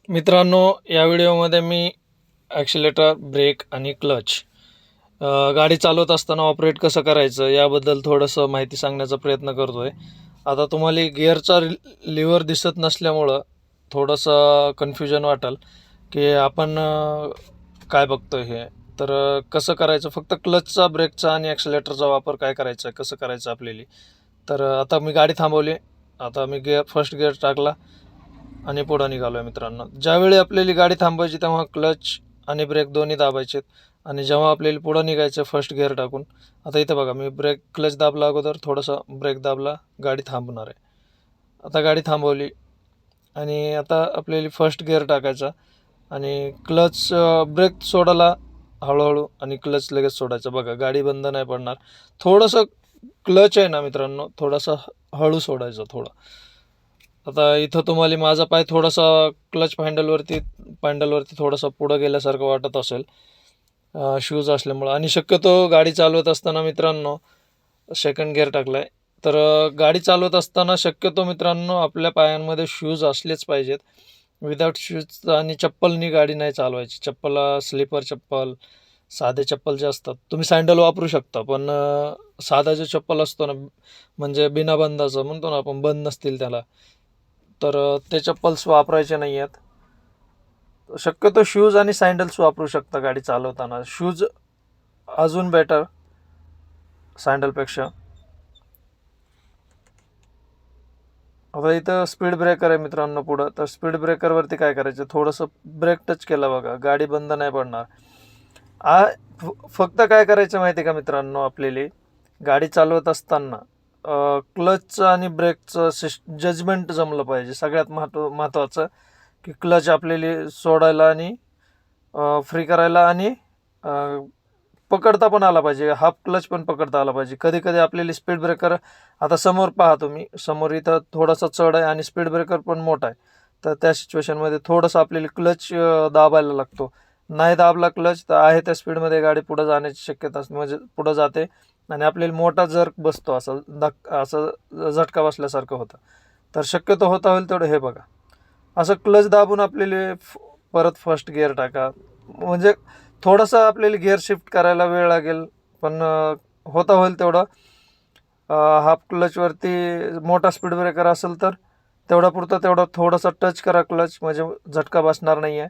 मित्रांनो, या व्हिडिओमध्ये मी ॲक्सिलेटर, ब्रेक आणि क्लच गाडी चालवत असताना ऑपरेट कसं करायचं याबद्दल थोडंसं माहिती सांगण्याचा प्रयत्न करतो आहे. आता तुम्हाला गिअरचा लिव्हर दिसत नसल्यामुळं थोडंसं कन्फ्युजन वाटेल की आपण काय बघतो हे. तर कसं करायचं, फक्त क्लचचा, ब्रेकचा आणि ॲक्सिलेटरचा वापर काय करायचा, कसं करायचं आपल्याला. तर आता मी गाडी थांबवली. आता मी फर्स्ट गिअर टाकला आणि पुढं निघालो आहे. मित्रांनो, ज्यावेळी आपल्याला गाडी थांबवायची तेव्हा क्लच आणि ब्रेक दोन्ही दाबायचे आणि जेव्हा आपल्याला पुढं निघायचं फर्स्ट गिअर टाकून. आता इथं बघा, मी क्लच दाबला अगोदर, थोडंसं ब्रेक दाबला, गाडी थांबणार आहे. आता गाडी थांबवली आणि आता आपल्याला फर्स्ट गिअर टाकायचा आणि क्लच, ब्रेक सोडायला हळूहळू आणि क्लच लगेच सोडायचं. बघा, गाडी बंद नाही पडणार. थोडंसं क्लच आहे ना मित्रांनो, थोडासा हळू सोडायचं थोडं. आता इथं तुम्हाला माझा पाय थोडासा क्लच पॅन्डलवरती थोडासा पुढं गेल्यासारखं वाटत असेल, शूज असल्यामुळं. आणि शक्यतो गाडी चालवत असताना मित्रांनो, सेकंड गिअर टाकला आहे, तर गाडी चालवत असताना शक्यतो मित्रांनो आपल्या पायांमध्ये शूज असलेच पाहिजेत. विदाऊट शूज आणि चप्पलनी गाडी नाही चालवायची. स्लीपर चप्पल, साधे चप्पल जे असतात, तुम्ही सँडल वापरू शकता, पण साधा जो चप्पल असतो ना, म्हणजे बिना बंदाचं म्हणतो ना आपण, बंद नसतील त्याला, तर ते चप्पल्स वापरायचे नाही आहेत. शक्यतो शूज आणि सँडल्स वापरू शकता गाडी चालवताना. शूज अजून बेटर सँडलपेक्षा. आता इथं स्पीड ब्रेकर आहे मित्रांनो पुढं. तर स्पीड ब्रेकरवरती काय करायचं, थोडंसं ब्रेक टच केला बघा, गाडी बंद नाही पडणार. आ फक्त काय करायचं माहिती आहे का मित्रांनो, आपल्याला गाडी चालवत असताना क्लचचं आणि ब्रेकचं जजमेंट जमलं पाहिजे. सगळ्यात महत्त्वाचं की क्लच आपल्याला सोडायला आणि फ्री करायला आणि पकडता पण आला पाहिजे. हाफ क्लच पण पकडता आला पाहिजे. कधी कधी आपल्याला स्पीड ब्रेकर, आता समोर पहा तुम्ही, समोर इथं थोडासा चढ आहे आणि स्पीड ब्रेकर पण मोठा आहे. तर त्या सिच्युएशनमध्ये थोडंसं आपल्याला क्लच दाबायला लागतो. नाही दाबला क्लच तर आहे त्या स्पीडमध्ये गाडी पुढं जाण्याची शक्यता असते, म्हणजे पुढं जाते आणि आपल्याला मोठा जर्क बसतो, असं झटका बसल्यासारखं होतं. तर शक्यतो होता होईल तेवढं हे बघा, असं क्लच दाबून आपल्याला परत फर्स्ट गिअर टाका. म्हणजे थोडंसं आपल्याला गिअर शिफ्ट करायला वेळ लागेल, पण होता होईल तेवढं. हाफ क्लचवरती मोठा स्पीड ब्रेकर असेल तर तेवढा पुरतं तेवढं थोडंसं टच करा क्लच, म्हणजे झटका बसणार नाही आहे.